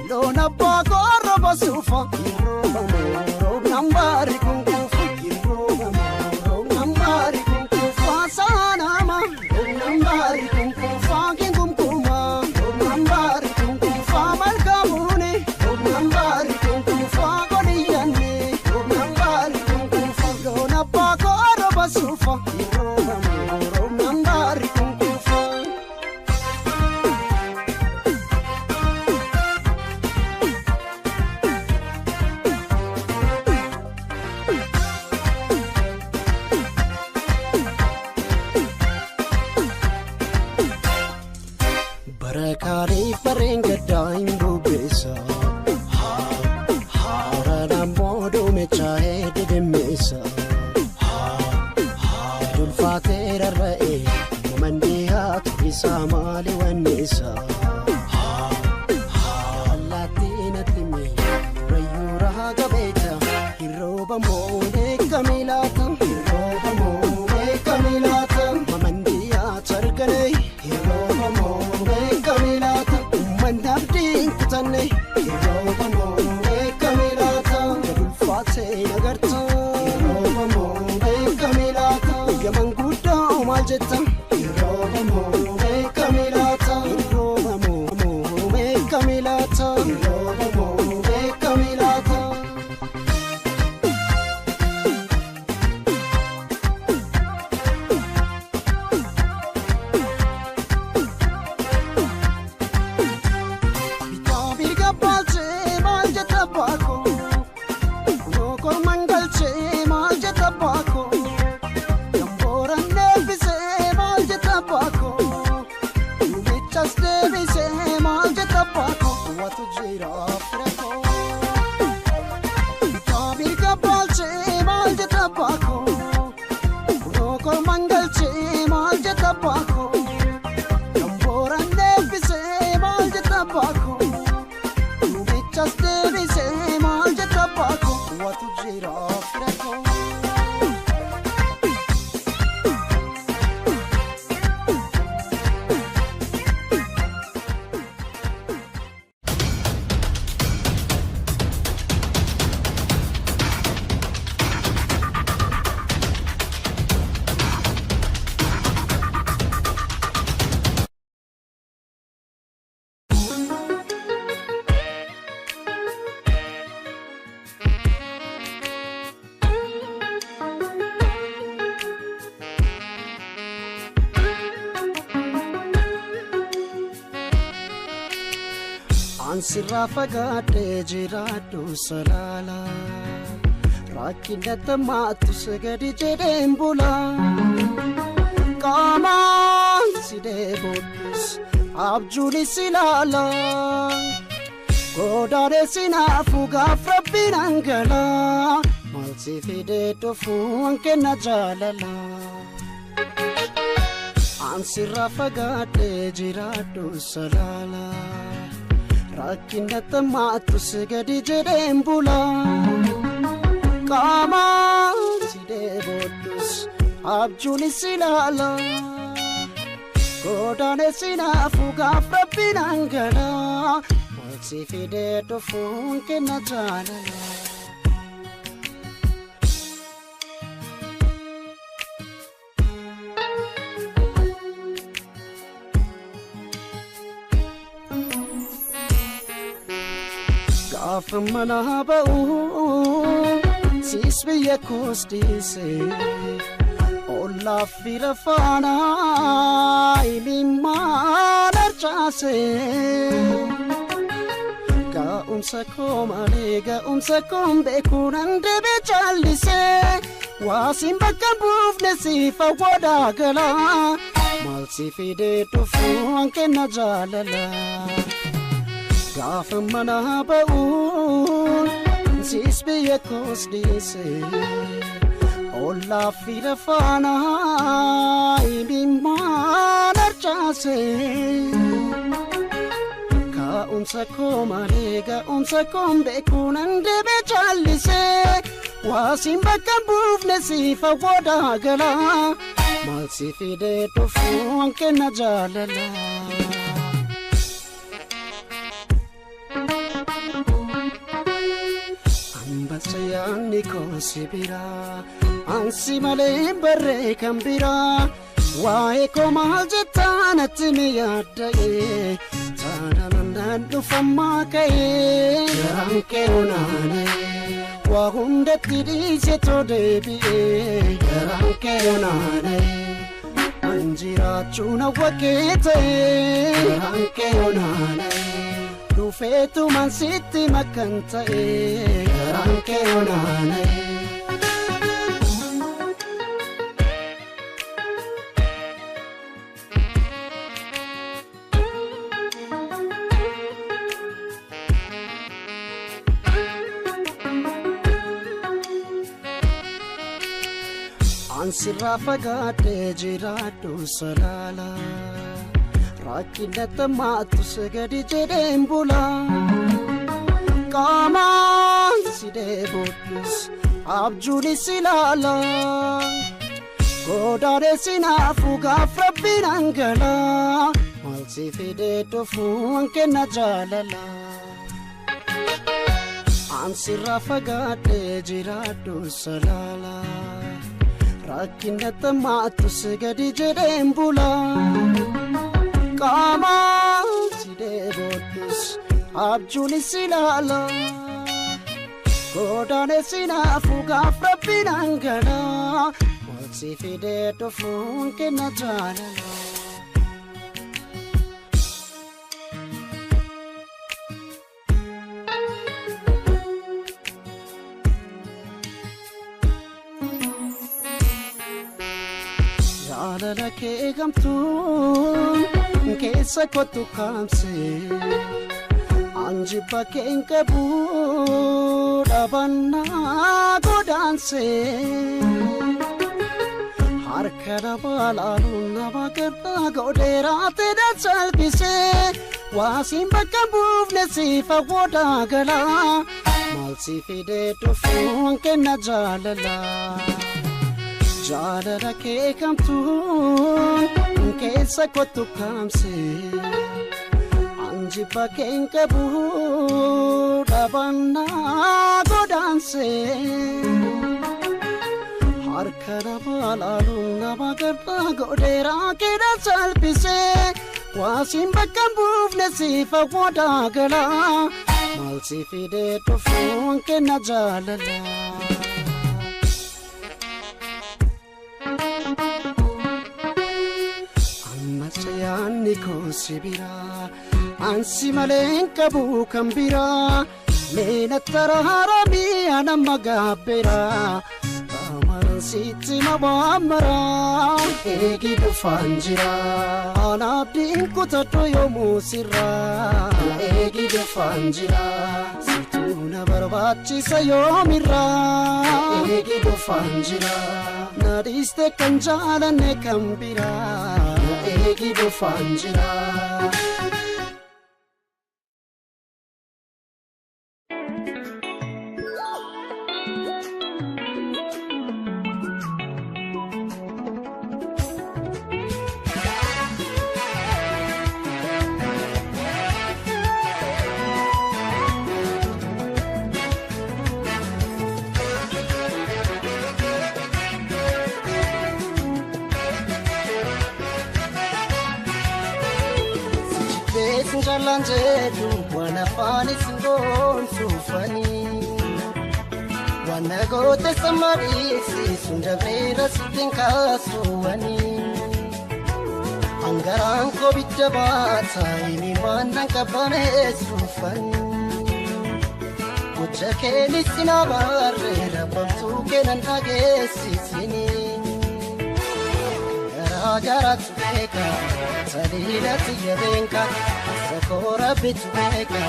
Lona bagora basufa iroba mo nambari kunkufa iroba mo nambari kunkufa sana ma nambari nambari kunkufa godiyane nambari kunkufa dona bakoro basufa roba moro nambari kunkufa barakari parengada imbubesa Modo me chahe de mesa dul fatera rae mandiha isa mali wanisa latina timi rayura gabeta hiroba mo kamilata mandiha chargane hiroba mo kamilata mandabdin kutane hiroba mo nagarta roba mo kamilata yaman gudda maljetta roba mo kamilata roba mo kamilata roba mo kamilata bitabi gabalche maljetta bako mangalche malje tabako yambora nevise malje tabako ubichas devise malje tabako watu jira freko tabi kabalche malje tabako roko mangalche malje tabako yambora nevise malje tabako ubichas devise malje tabako watu jira freko Ansirra fagate jiradu salala rakinata matu sagadi jedembula kama side bodus abjuli silala godare sinafu gafrabinangala malsi fide tofu anke najalala ansirra fagate jiradu salala rakinata matu sagadi jedembula kama side bodus abjuli silala godane sinafu gafrabinangala malsi fide tofu anke najalala afmana ba'u sisbiya kostise olla firafana ilimana chase ga umsa kombe kunande be chalise wasim bakabuf nesifa wadagala malsi fide tofu anke najalala afmana ba'u sisbiya kostise olla firafana ilimana chase ka umsa kombe kunande be chalise wasim bakabuf nesifa wadagala malsi fide tofu anke najalala Sayani kosibira ansi male barre kambira wae ko maljatana tini yaddae tana nandu famma kae ranke onane wa hunda tidise to debi ranke onane anjira chuna wakete ranke onane dufetu man sitti makanta ranke onane Ansirra fagate jiradu salala Rakinata matu segadi jedembula Kaman side botus abjuli silala Godare sinafu gafrabbinangala Malsi fide tofu anke najalala Ansirra fagate jiradu salala Rakinata matu segadi jedembula Kama side botus abjuli silala Godane sinafu gafrabbinangala Malsi fide tofu anke najalala Jaalala kee gamtuun keessa kottu kaamsee anjibba keen qabuu dhabannaa godaansee harka nama laaluun nama garraa godheeraate dadsalphisee waasiin bakka buufne siifa woodaa galaa maal si fidee dhufuun kenna jaalalaa. Jaalala kee kamtuun keessa kottu kaamsee anjibba keen qabuu dhabannaa godaansee harka nama laaluun nama garraa godheeraa keedhaan salphisee waasiin bakka buufne siifa woodaa galaa maal si fidee dhufuun kenna jaalalaa. Sayani ko sibira ansi malen kabu kambira mena taraharabi anamagabera amaran siti mabamara egi dufanjira anabdin kutato yomusira egi dufanjira situna barbachi sayomira egi dufanjira nadiste kanjala ne kambira egi dufanjira Jalanjedu wana fani singon sufani wana gote samarisi sunjavera sitinka suwani angaran ko bittabata ini mandan kabane sufani kucha keli sinabarre rabamtu kenan agesisini gara tubeka salila tiyabenka sakora bitubeka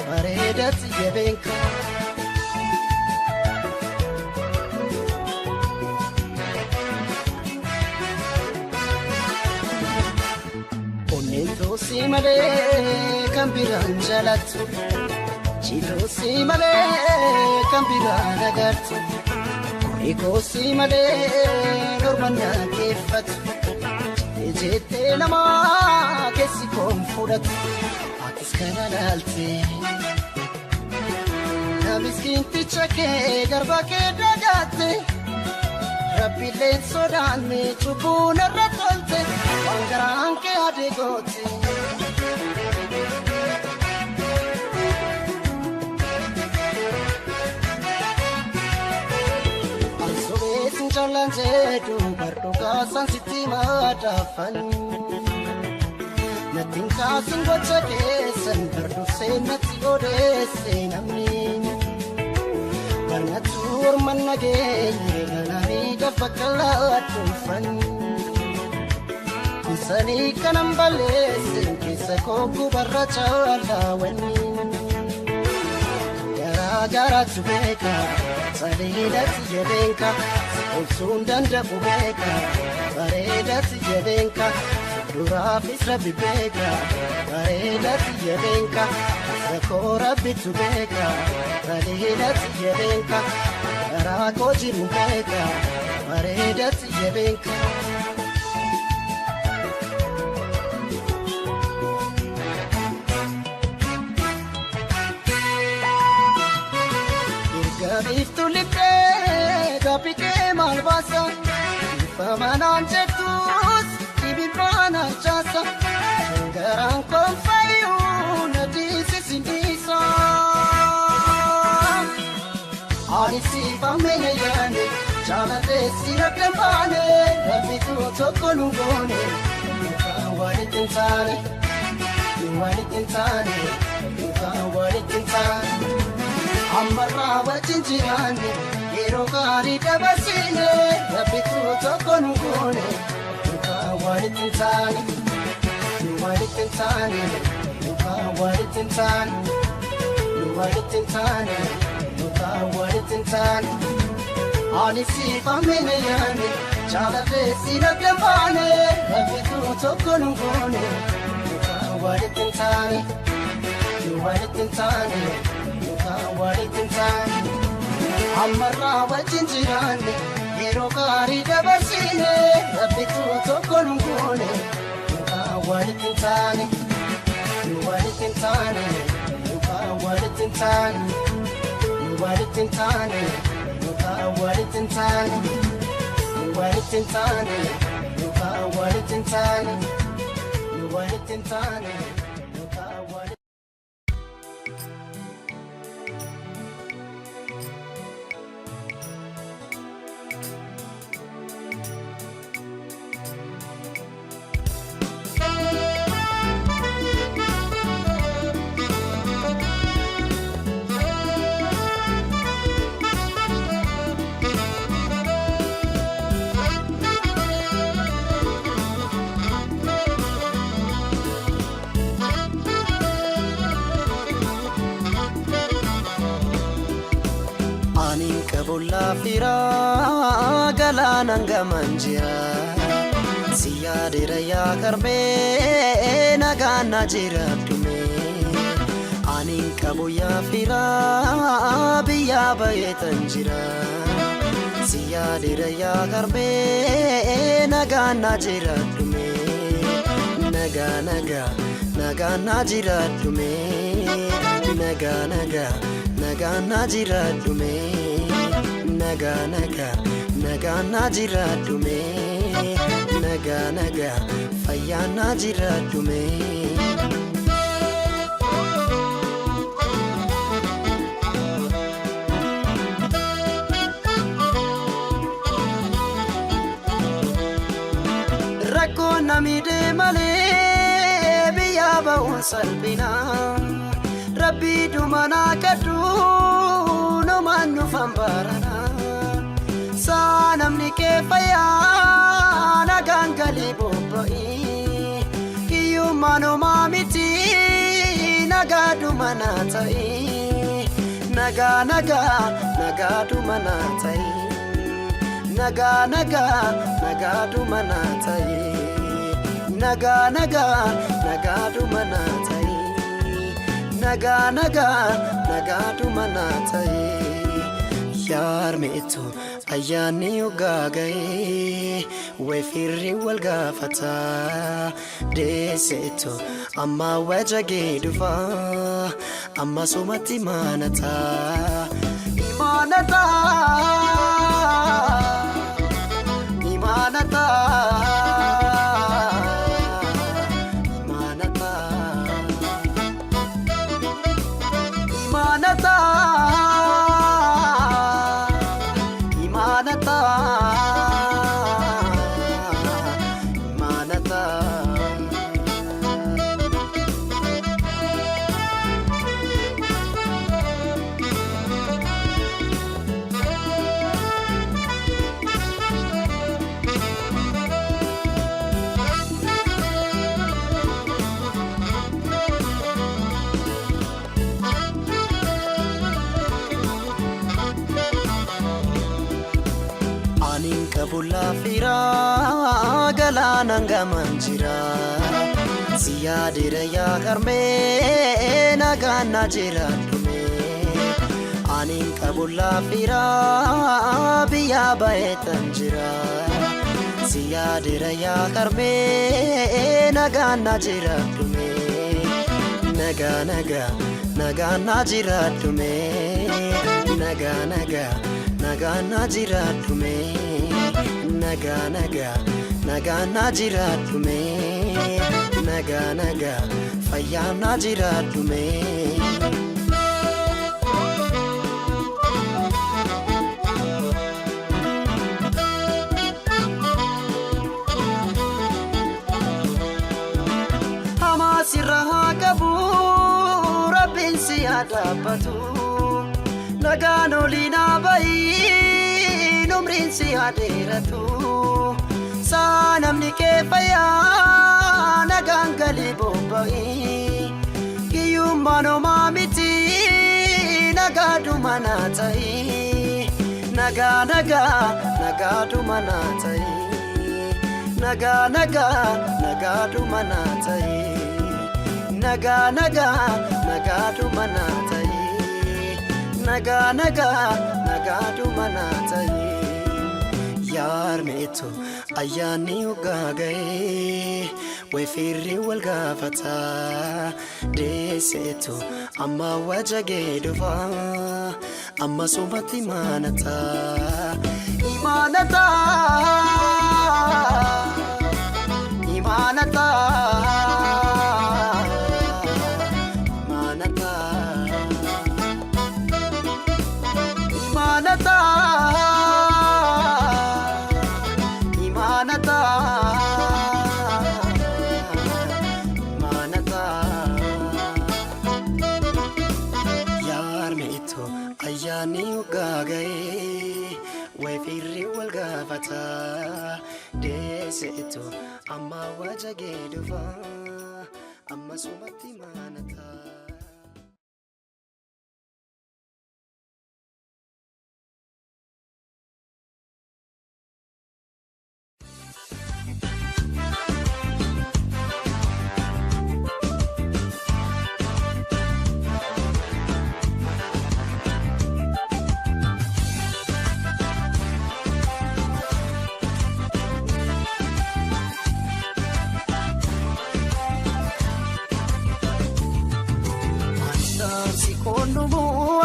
pareda tiyabenka onento simale kambiran jalatu chilo simale kambiran agartu iko simale normana kefatu Jete nama kesi konfurat atis kanalalte na miskinti chake garba ke dagate rabbi le sodan me chubuna ratolte angaran ke adegote lanjedu berdoa sang siti madafan natin kasing gocha kesan berduse nati odese namin bernatur manageni ganami dafakalat tufan kisani kanam balese kisa koku barracha lawani gara tubeka Saredat jedenka Ulsundan da kubeka Saredat jedenka Durafis rabbi beka Saredat jedenka Sakora bitubeka Saredat jedenka Rako jimbeka Saredat jedenka Iftu lipe kapike malbasa Ifamanan cetus ibipanan casa Garang konfayu nadisi sindisa Alisi pamene yane Chalate sirakemane Rabitu tokolungone Nuka walitintane Ammarra wajinjirane Yero gari dabasine Rabbitu tokonugone Nuka walitintane Nuka walitintane Anisi pamene yane Chalate sirakemane Rabbitu tokonugone Nuka walitintane Ammarra wajinjirane Yero gari dabasine Rabbitu tokonugone Nuka walitintane Kabulla fira galanan gamanjira Siyadira ya karbe nagana jira dume Anin kabuya fira biya bayetanjira Siyadira ya karbe nagana jira dume Nagana jira dume Nagana jira dume Naga najiradume Naga fayya najiradume Rakko namide male biya ba'un salbina Rabbi dumana kadu no manu fambarana Sanamni ke faya nagangali bobai Kiyu mano mamiti nagadu manatai Nagadu manatai Nagadu manatai Nagadu manatai Nagadu manatai Yar meetu ayyaanni ugaagaye wefirri wal gaafata deesseetu amma wajagee dhufa amma sumatti imaanata imaanata fira galanan gamanjira Siyadira ya karme nagana jira dume Anin kabulla fira biya baetan jira Siyadira ya karme nagana jira dume Naga naga naga najira dume Naga naga naga najira dume Naga naga naga najira dume Naga naga fayya najira dume Hamasiraha kabura binsi adabatu Nagano lina bai numrinsi adiratu Sanamni ke faya nagangali bobai Kiyumano mamiti nagadu manatai Naga naga nagadu manatai Naga naga nagadu manatai Naga naga nagadu manatai Naga naga nagadu manatai Yar meetu ayyaanni ugaagaye Weefirri wal gaafata deesseetu amma wajagee dhufa amma sumatti imaanata imaanata imaanata imaanata Imanata Imanata Yar meetu ayyaanni ugaagaye Weefirri wal gaafata deesseetu amma wajagee dhufa amma sumatti imaanata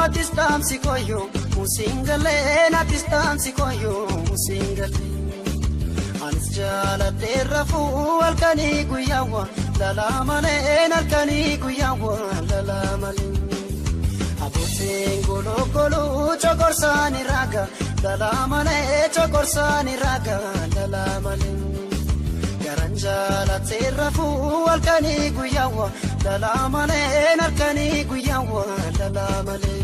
Atistamsi koyo musingale atistamsi koyo musingale Anis jalate rafu alkani guyawa lalamale alkani guyawa lalamale Aboten golo golo chokorsani raga lalamale chokorsani raga lalamale Garanjalate rafu alkani guyawa lalamale alkani guyawa lalamale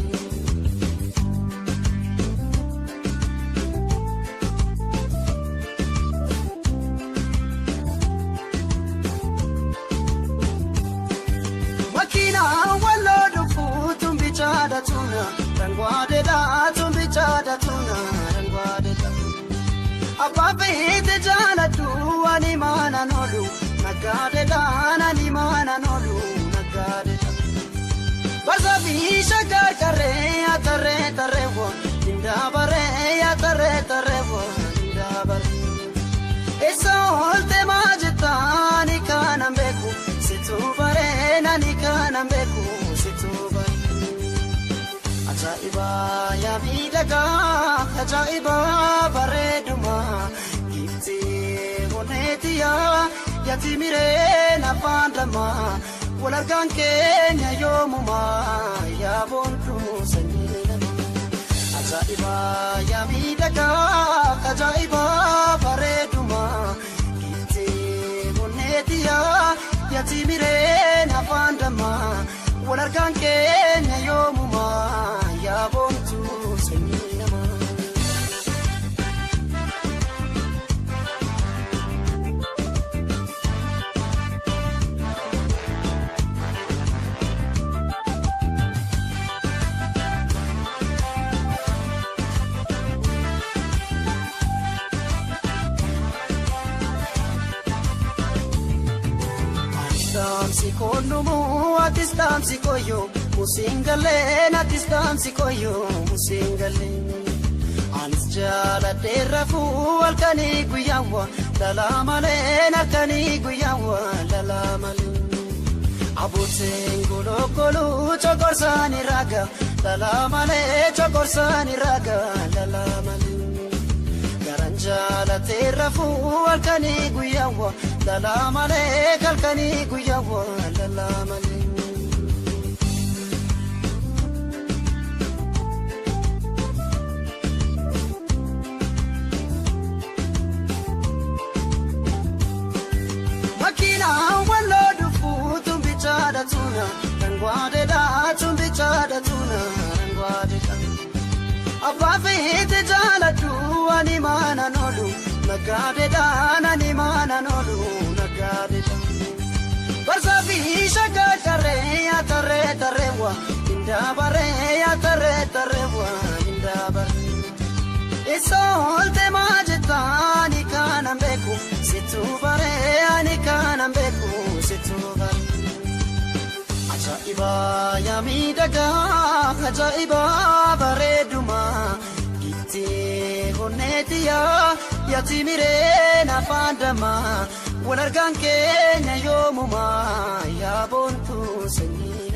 Makina wallo dufu tumbichada tuna rangwade da tumbichada tuna rangwade da Ababe te jala tu animana nolu nagade da animana nolu nagade da Bazabi shakar kare atare tarewo indabare atare tarewo indabare Esa olte majetani kanambeku situ bare nani kanambeku situ bare Ajaiba ya vidaga ajaiba bareduma gifti honetia yatimire na pandama walargan kenya yomuma ya bontu sanina Ajaiba ya vidaga ajaiba bareduma gifti honetia yatimire na pandama walargan kenya yomuma ya bontu sanina Sikonumu atistamsi koyo musingale natistamsi koyo musingale Anis jala derafu alkani guyawa lala male nakani guyawa lala male Abutengolo kolu chokorsani raga lala male chokorsani raga lala male Garanjala derafu alkani guyawa lala male kalkani guyawa lala male Makina wallo dufu tumbichada tuna rangwade da tumbichada tuna rangwade da Abafe te jala tu animana nolu nagade da animana nolu nagade da Barsafi shaka tarewa inda tarewa inda bare Isol te majetani kanambeku situ bare ani kanambeku situ bare Ajaiba yamidaga ajaiba bareduma Gite honetia yatimire nafandama Wanargan kenya yomuma yabontu senyi